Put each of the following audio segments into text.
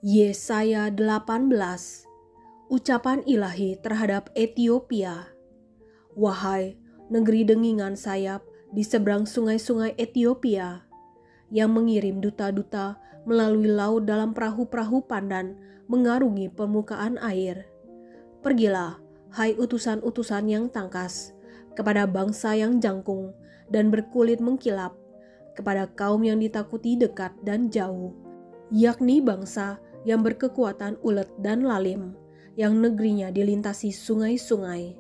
Yesaya 18. Ucapan ilahi terhadap Etiopia. Wahai negeri dengingan sayap di seberang sungai-sungai Etiopia, yang mengirim duta-duta melalui laut dalam perahu-perahu pandan mengarungi permukaan air. Pergilah, hai utusan-utusan yang tangkas, kepada bangsa yang jangkung dan berkulit mengkilap, kepada kaum yang ditakuti dekat dan jauh, yakni bangsa yang berkekuatan ulet dan lalim, yang negerinya dilintasi sungai-sungai.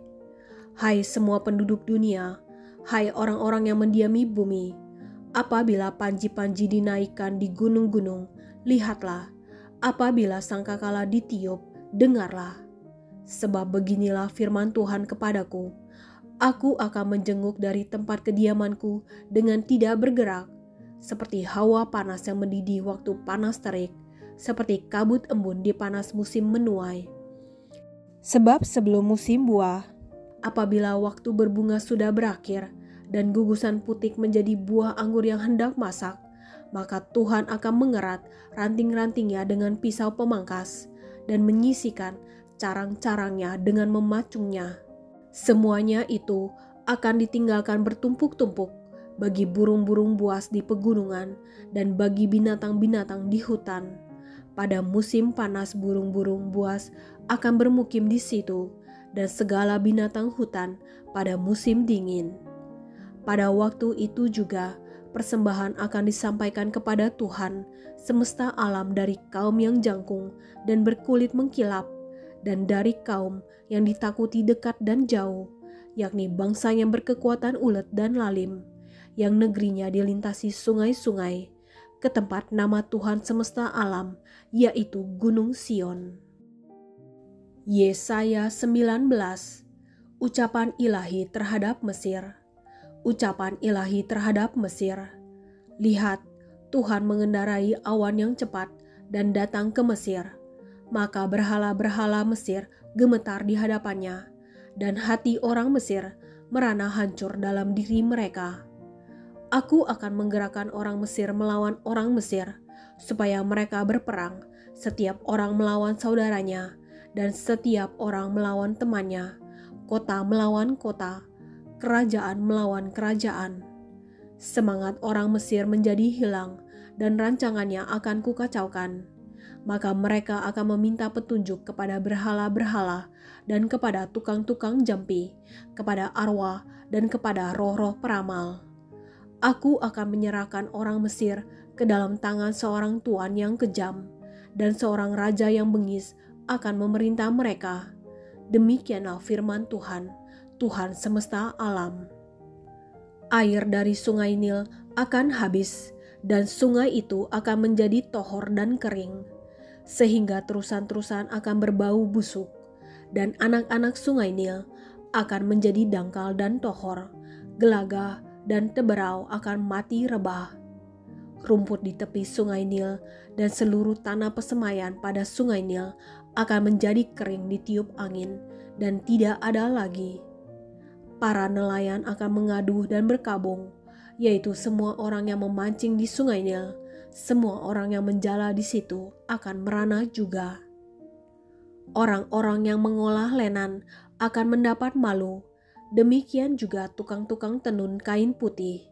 Hai semua penduduk dunia, hai orang-orang yang mendiami bumi, apabila panji-panji dinaikkan di gunung-gunung, lihatlah. Apabila sangkakala ditiup, dengarlah. Sebab beginilah firman Tuhan kepadaku, aku akan menjenguk dari tempat kediamanku dengan tidak bergerak, seperti hawa panas yang mendidih waktu panas terik, seperti kabut embun di panas musim menuai. Sebab sebelum musim buah, apabila waktu berbunga sudah berakhir dan gugusan putik menjadi buah anggur yang hendak masak, maka Tuhan akan mengerat ranting-rantingnya dengan pisau pemangkas dan menyisikan carang-carangnya dengan memacungnya. Semuanya itu akan ditinggalkan bertumpuk-tumpuk bagi burung-burung buas di pegunungan dan bagi binatang-binatang di hutan. Pada musim panas burung-burung buas akan bermukim di situ, dan segala binatang hutan pada musim dingin. Pada waktu itu juga persembahan akan disampaikan kepada Tuhan semesta alam dari kaum yang jangkung dan berkulit mengkilap, dan dari kaum yang ditakuti dekat dan jauh, yakni bangsa yang berkekuatan ulet dan lalim, yang negerinya dilintasi sungai-sungai, ke tempat nama Tuhan semesta alam, yaitu Gunung Sion. Yesaya 19. Ucapan ilahi terhadap Mesir. Ucapan ilahi terhadap Mesir. Lihat, Tuhan mengendarai awan yang cepat dan datang ke Mesir. Maka berhala-berhala Mesir gemetar di hadapannya, dan hati orang Mesir merana hancur dalam diri mereka. Aku akan menggerakkan orang Mesir melawan orang Mesir, supaya mereka berperang, setiap orang melawan saudaranya, dan setiap orang melawan temannya, kota melawan kota, kerajaan melawan kerajaan. Semangat orang Mesir menjadi hilang, dan rancangannya akan kukacaukan. Maka mereka akan meminta petunjuk kepada berhala-berhala, dan kepada tukang-tukang jampi, kepada arwah, dan kepada roh-roh peramal. Aku akan menyerahkan orang Mesir ke dalam tangan seorang tuan yang kejam, dan seorang raja yang bengis akan memerintah mereka. Demikianlah firman Tuhan, Tuhan semesta alam. Air dari sungai Nil akan habis, dan sungai itu akan menjadi tohor dan kering, sehingga terusan-terusan akan berbau busuk, dan anak-anak sungai Nil akan menjadi dangkal dan tohor, gelagah dan teberau akan mati rebah. Rumput di tepi sungai Nil dan seluruh tanah persemaian pada sungai Nil akan menjadi kering ditiup angin dan tidak ada lagi. Para nelayan akan mengaduh dan berkabung, yaitu semua orang yang memancing di sungai Nil, semua orang yang menjala di situ akan merana juga. Orang-orang yang mengolah lenan akan mendapat malu, demikian juga tukang-tukang tenun kain putih.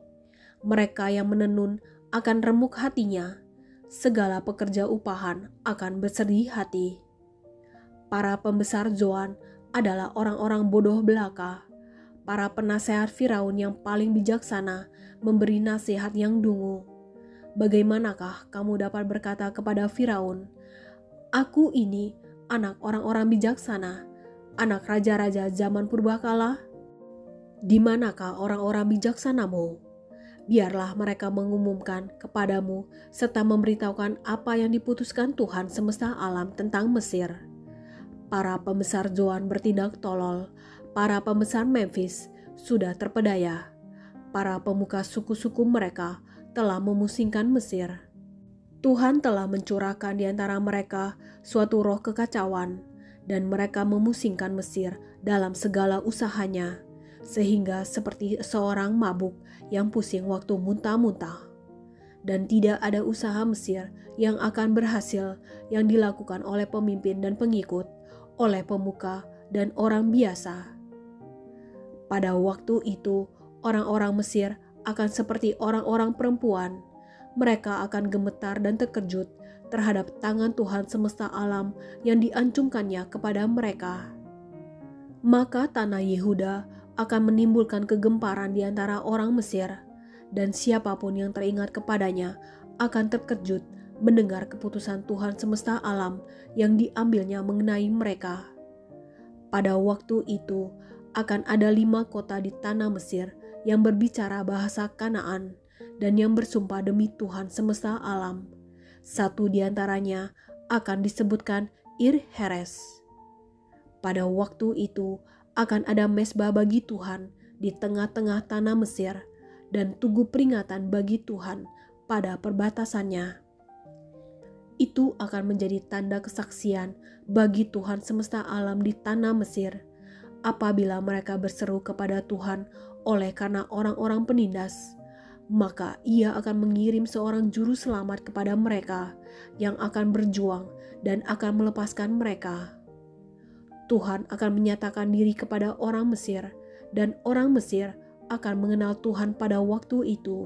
Mereka yang menenun akan remuk hatinya, segala pekerja upahan akan bersedih hati. Para pembesar Zoan adalah orang-orang bodoh belaka. Para penasehat Firaun yang paling bijaksana memberi nasihat yang dungu. Bagaimanakah kamu dapat berkata kepada Firaun, aku ini anak orang-orang bijaksana, anak raja-raja zaman purbakala? Di manakah orang-orang bijaksanamu? Biarlah mereka mengumumkan kepadamu serta memberitahukan apa yang diputuskan Tuhan semesta alam tentang Mesir. Para pembesar Zoan bertindak tolol, para pembesar Memphis sudah terpedaya. Para pemuka suku-suku mereka telah memusingkan Mesir. Tuhan telah mencurahkan di antara mereka suatu roh kekacauan, dan mereka memusingkan Mesir dalam segala usahanya, sehingga seperti seorang mabuk yang pusing waktu muntah-muntah. dan tidak ada usaha Mesir yang akan berhasil yang dilakukan oleh pemimpin dan pengikut, oleh pemuka dan orang biasa. Pada waktu itu, orang-orang Mesir akan seperti orang-orang perempuan. Mereka akan gemetar dan terkejut terhadap tangan Tuhan semesta alam yang diancungkannya kepada mereka. Maka tanah Yehuda akan menimbulkan kegemparan di antara orang Mesir, dan siapapun yang teringat kepadanya akan terkejut mendengar keputusan Tuhan semesta alam yang diambilnya mengenai mereka. Pada waktu itu akan ada 5 kota di tanah Mesir yang berbicara bahasa Kanaan dan yang bersumpah demi Tuhan semesta alam. Satu di antaranya akan disebutkan Ir-Heres. Pada waktu itu akan ada mesbah bagi Tuhan di tengah-tengah tanah Mesir dan tugu peringatan bagi Tuhan pada perbatasannya. Itu akan menjadi tanda kesaksian bagi Tuhan semesta alam di tanah Mesir apabila mereka berseru kepada Tuhan oleh karena orang-orang penindas. Maka ia akan mengirim seorang juru selamat kepada mereka yang akan berjuang dan akan melepaskan mereka. Tuhan akan menyatakan diri kepada orang Mesir, dan orang Mesir akan mengenal Tuhan pada waktu itu.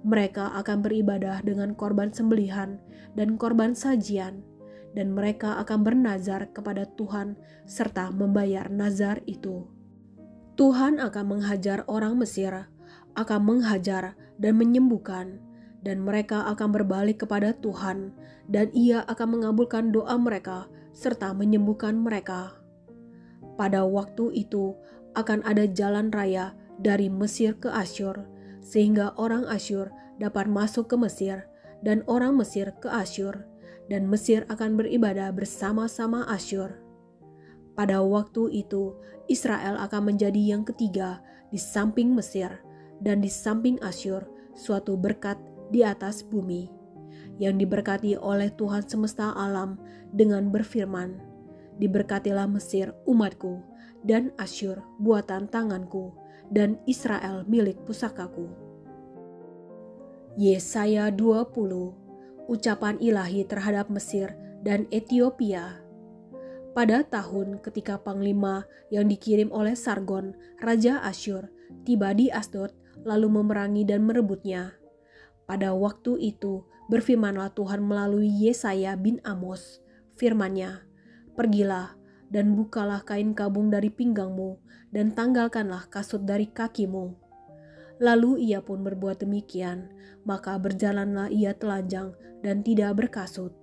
Mereka akan beribadah dengan korban sembelihan dan korban sajian, dan mereka akan bernazar kepada Tuhan serta membayar nazar itu. Tuhan akan menghajar orang Mesir, akan menghajar dan menyembuhkan, dan mereka akan berbalik kepada Tuhan, dan Ia akan mengabulkan doa mereka serta menyembuhkan mereka. Pada waktu itu akan ada jalan raya dari Mesir ke Asyur, sehingga orang Asyur dapat masuk ke Mesir dan orang Mesir ke Asyur, dan Mesir akan beribadah bersama-sama Asyur. Pada waktu itu Israel akan menjadi yang ketiga di samping Mesir dan di samping Asyur, suatu berkat di atas bumi, yang diberkati oleh Tuhan semesta alam dengan berfirman, "Diberkatilah Mesir umatku, dan Asyur buatan tanganku, dan Israel milik pusakaku." Yesaya 20, ucapan ilahi terhadap Mesir dan Ethiopia. Pada tahun ketika panglima yang dikirim oleh Sargon, Raja Asyur, tiba di Asdod lalu memerangi dan merebutnya. Pada waktu itu berfirmanlah Tuhan melalui Yesaya bin Amos, firman-Nya, "Pergilah dan bukalah kain kabung dari pinggangmu dan tanggalkanlah kasut dari kakimu." Lalu ia pun berbuat demikian, maka berjalanlah ia telanjang dan tidak berkasut.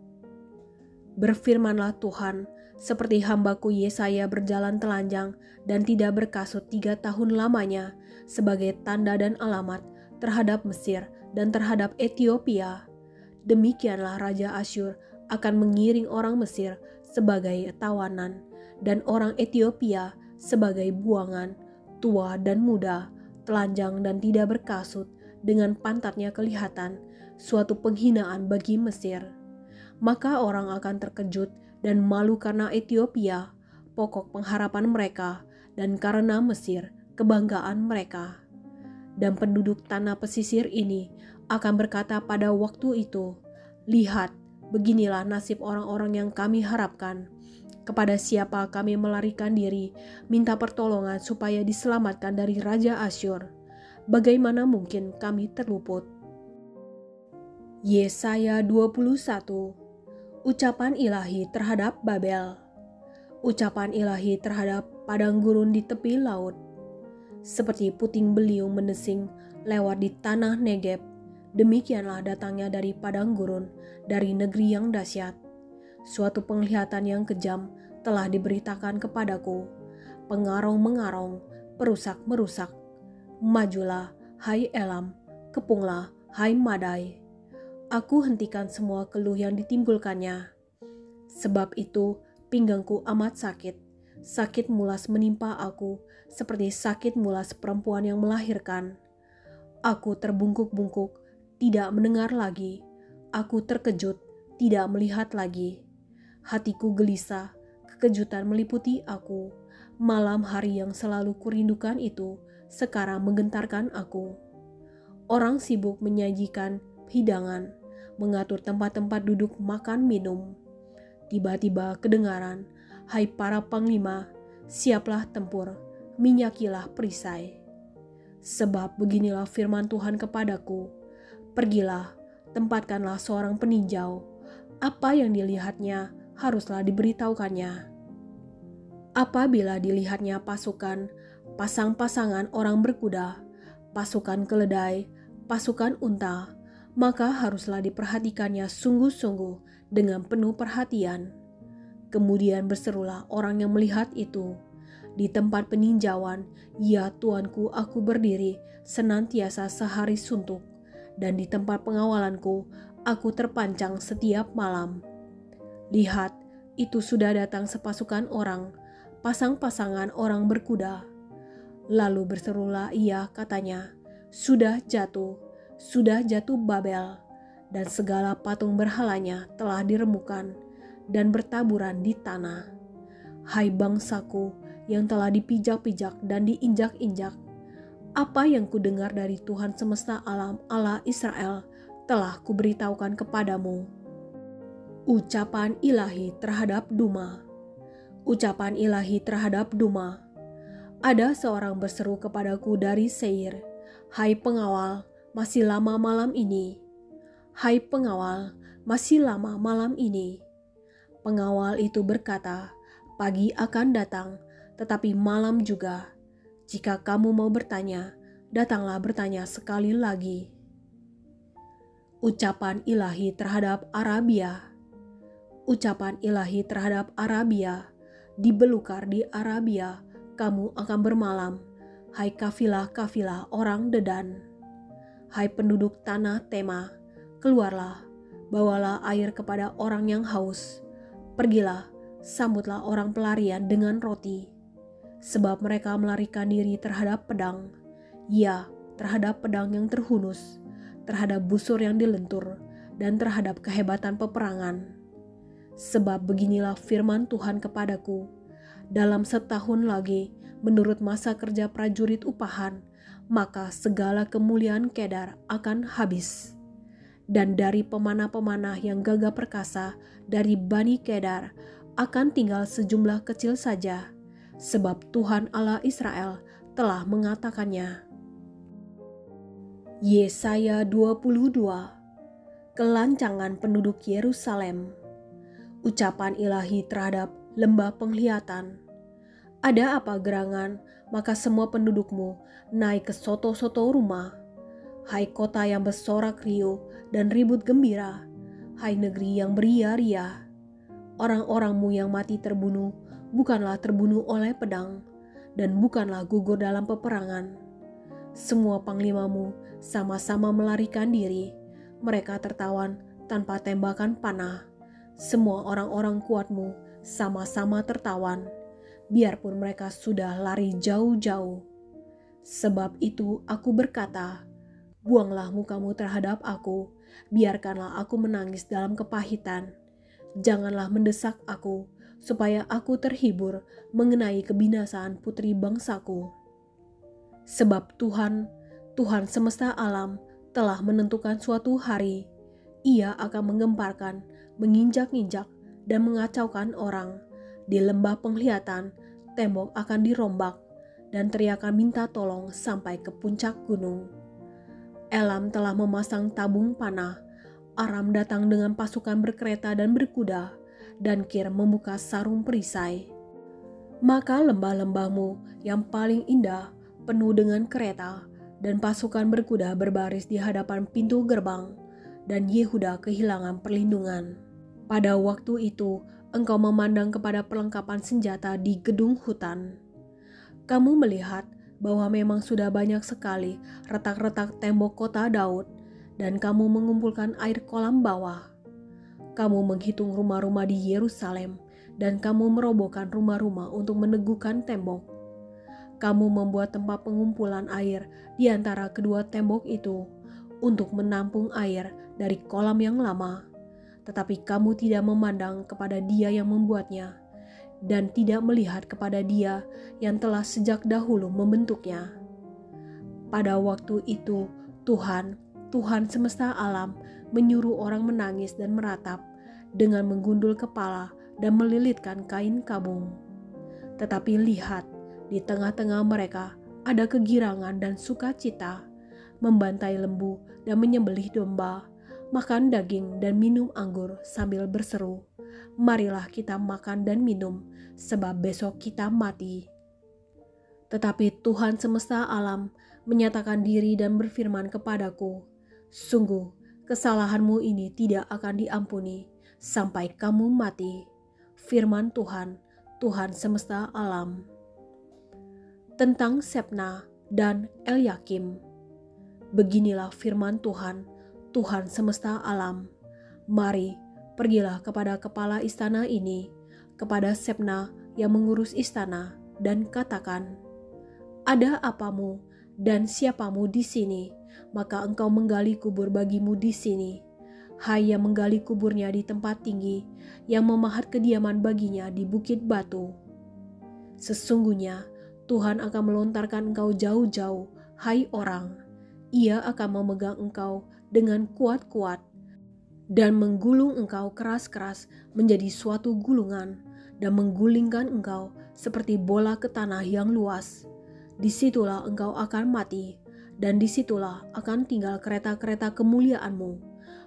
Berfirmanlah Tuhan, seperti hambaku Yesaya berjalan telanjang dan tidak berkasut 3 tahun lamanya sebagai tanda dan alamat terhadap Mesir dan terhadap Ethiopia, demikianlah Raja Asyur akan mengiring orang Mesir sebagai tawanan dan orang Ethiopia sebagai buangan, tua dan muda, telanjang dan tidak berkasut, dengan pantatnya kelihatan, suatu penghinaan bagi Mesir. Maka orang akan terkejut dan malu karena Ethiopia, pokok pengharapan mereka, dan karena Mesir, kebanggaan mereka. Dan penduduk tanah pesisir ini akan berkata pada waktu itu, "Lihat, beginilah nasib orang-orang yang kami harapkan. Kepada siapa kami melarikan diri, minta pertolongan supaya diselamatkan dari Raja Asyur. Bagaimana mungkin kami terluput?" Yesaya 21, ucapan ilahi terhadap Babel. Ucapan ilahi terhadap padang gurun di tepi laut. Seperti puting beliung mendesing lewat di tanah Negeb, demikianlah datangnya dari padang gurun, dari negeri yang dahsyat. Suatu penglihatan yang kejam telah diberitakan kepadaku. Pengarong-mengarong, perusak-merusak. Majulah, hai Elam, kepunglah, hai Madai. Aku hentikan semua keluh yang ditimbulkannya. Sebab itu pinggangku amat sakit. Sakit mulas menimpa aku, seperti sakit mulas perempuan yang melahirkan. Aku terbungkuk-bungkuk, tidak mendengar lagi. Aku terkejut, tidak melihat lagi. Hatiku gelisah, kekejutan meliputi aku. Malam hari yang selalu kurindukan itu sekarang menggentarkan aku. Orang sibuk menyajikan hidangan, mengatur tempat-tempat duduk makan minum. Tiba-tiba kedengaran, "Hai para panglima, siaplah tempur, minyakilah perisai. Sebab beginilah firman Tuhan kepadaku, pergilah, tempatkanlah seorang peninjau, apa yang dilihatnya haruslah diberitahukannya. Apabila dilihatnya pasukan, pasang-pasangan orang berkuda, pasukan keledai, pasukan unta, maka haruslah diperhatikannya sungguh-sungguh dengan penuh perhatian." Kemudian berserulah orang yang melihat itu, "Di tempat peninjauan, ya Tuanku, aku berdiri senantiasa sehari suntuk, dan di tempat pengawalanku, aku terpancang setiap malam. Lihat, itu sudah datang sepasukan orang, pasang-pasangan orang berkuda." Lalu berserulah ia, katanya, sudah jatuh Babel, dan segala patung berhalanya telah diremukkan dan bertaburan di tanah. Hai bangsaku yang telah dipijak-pijak dan diinjak-injak, apa yang kudengar dari Tuhan semesta alam Allah Israel telah kuberitahukan kepadamu. Ucapan ilahi terhadap Duma. Ucapan ilahi terhadap Duma. Ada seorang berseru kepadaku dari Seir, "Hai pengawal, masih lama malam ini. Hai pengawal, masih lama malam ini." Pengawal itu berkata, "Pagi akan datang, tetapi malam juga. Jika kamu mau bertanya, datanglah bertanya sekali lagi." Ucapan ilahi terhadap Arabia. Ucapan ilahi terhadap Arabia. Di belukar di Arabia, kamu akan bermalam, hai kafilah-kafilah orang Dedan. Hai penduduk tanah Tema, keluarlah, bawalah air kepada orang yang haus. Pergilah, sambutlah orang pelarian dengan roti. Sebab mereka melarikan diri terhadap pedang, ya, terhadap pedang yang terhunus, terhadap busur yang dilentur, dan terhadap kehebatan peperangan. Sebab beginilah firman Tuhan kepadaku, dalam setahun lagi, menurut masa kerja prajurit upahan, maka segala kemuliaan Kedar akan habis. Dan dari pemanah-pemanah yang gagah perkasa dari Bani Kedar akan tinggal sejumlah kecil saja, sebab Tuhan Allah Israel telah mengatakannya. Yesaya 22. Kelancangan penduduk Yerusalem. Ucapan ilahi terhadap lembah penglihatan. Ada apa gerangan, maka semua pendudukmu naik ke soto-soto rumah. Hai kota yang bersorak riuh dan ribut gembira, hai negeri yang beria-ria. Orang-orangmu yang mati terbunuh bukanlah terbunuh oleh pedang, dan bukanlah gugur dalam peperangan. Semua panglimamu sama-sama melarikan diri, mereka tertawan tanpa tembakan panah. Semua orang-orang kuatmu sama-sama tertawan, biarpun mereka sudah lari jauh-jauh. Sebab itu aku berkata, buanglah mukamu terhadap aku, biarkanlah aku menangis dalam kepahitan. Janganlah mendesak aku, supaya aku terhibur mengenai kebinasaan putri bangsaku. Sebab Tuhan semesta alam telah menentukan suatu hari, Ia akan menggemparkan, menginjak-injak, dan mengacaukan orang. Di lembah penglihatan, tembok akan dirombak, dan teriakan minta tolong sampai ke puncak gunung. Elam telah memasang tabung panah, Aram datang dengan pasukan berkereta dan berkuda, dan Kir membuka sarung perisai. Maka lembah-lembahmu yang paling indah penuh dengan kereta, dan pasukan berkuda berbaris di hadapan pintu gerbang, dan Yehuda kehilangan perlindungan. Pada waktu itu, engkau memandang kepada perlengkapan senjata di gedung hutan. Kamu melihat bahwa memang sudah banyak sekali retak-retak tembok kota Daud, dan kamu mengumpulkan air kolam bawah. Kamu menghitung rumah-rumah di Yerusalem, dan kamu merobohkan rumah-rumah untuk meneguhkan tembok. Kamu membuat tempat pengumpulan air di antara kedua tembok itu untuk menampung air dari kolam yang lama. Tetapi kamu tidak memandang kepada Dia yang membuatnya, dan tidak melihat kepada Dia yang telah sejak dahulu membentuknya. Pada waktu itu, Tuhan, Tuhan semesta alam menyuruh orang menangis dan meratap dengan menggundul kepala dan melilitkan kain kabung. Tetapi lihat, di tengah-tengah mereka ada kegirangan dan sukacita, membantai lembu dan menyembelih domba, makan daging dan minum anggur sambil berseru, "Marilah kita makan dan minum, sebab besok kita mati." Tetapi Tuhan semesta alam menyatakan diri dan berfirman kepadaku, "Sungguh, kesalahanmu ini tidak akan diampuni sampai kamu mati." Firman Tuhan, Tuhan semesta alam. Tentang Shebna dan Elyakim. Beginilah firman Tuhan, Tuhan semesta alam. Mari, pergilah kepada kepala istana ini, kepada Shebna yang mengurus istana, dan katakan, "Ada apamu dan siapamu di sini, maka engkau menggali kubur bagimu di sini. Hai yang menggali kuburnya di tempat tinggi, yang memahat kediaman baginya di bukit batu. Sesungguhnya Tuhan akan melontarkan engkau jauh-jauh, hai orang. Ia akan memegang engkau dengan kuat-kuat dan menggulung engkau keras-keras menjadi suatu gulungan dan menggulingkan engkau seperti bola ke tanah yang luas. Disitulah engkau akan mati dan disitulah akan tinggal kereta-kereta kemuliaanmu,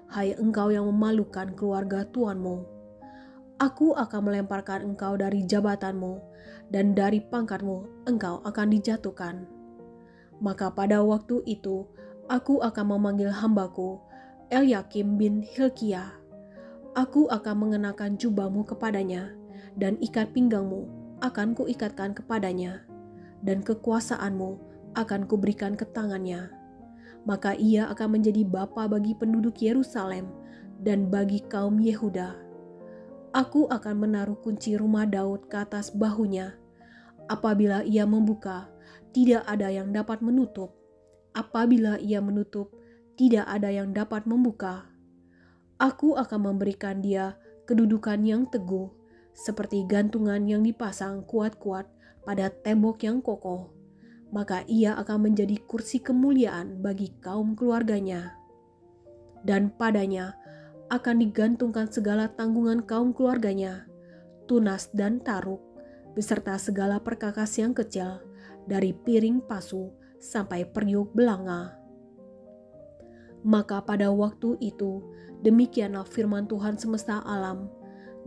hai engkau yang memalukan keluarga tuanmu. Aku akan melemparkan engkau dari jabatanmu dan dari pangkatmu engkau akan dijatuhkan. Maka pada waktu itu aku akan memanggil hambaku Elyakim bin Hilkiah. Aku akan mengenakan jubahmu kepadanya dan ikat pinggangmu akan kuikatkan kepadanya dan kekuasaanmu akan kuberikan ke tangannya. Maka ia akan menjadi bapa bagi penduduk Yerusalem dan bagi kaum Yehuda. Aku akan menaruh kunci rumah Daud ke atas bahunya. Apabila ia membuka, tidak ada yang dapat menutup. Apabila ia menutup, tidak ada yang dapat membuka. Aku akan memberikan dia kedudukan yang teguh, seperti gantungan yang dipasang kuat-kuat pada tembok yang kokoh. Maka ia akan menjadi kursi kemuliaan bagi kaum keluarganya. Dan padanya akan digantungkan segala tanggungan kaum keluarganya, tunas dan taruk, beserta segala perkakas yang kecil, dari piring pasu sampai periuk belanga. Maka pada waktu itu, demikianlah firman Tuhan semesta alam,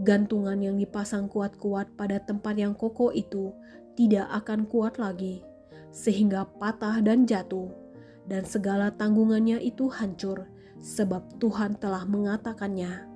gantungan yang dipasang kuat-kuat pada tempat yang kokoh itu tidak akan kuat lagi, sehingga patah dan jatuh, dan segala tanggungannya itu hancur, sebab Tuhan telah mengatakannya.